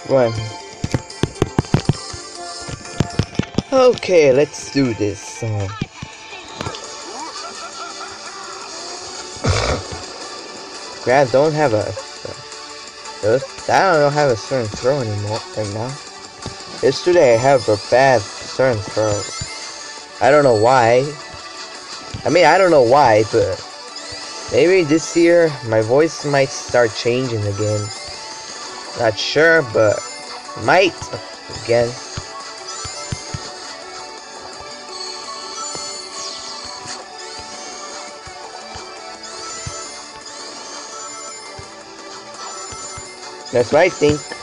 Run. Okay, let's do this. I don't have a. I don't have a certain throw anymore right now. Yesterday I have a bad certain throw. I don't know why. I mean, I don't know why, but maybe this year my voice might start changing again. Not sure, but might again. That's what I think.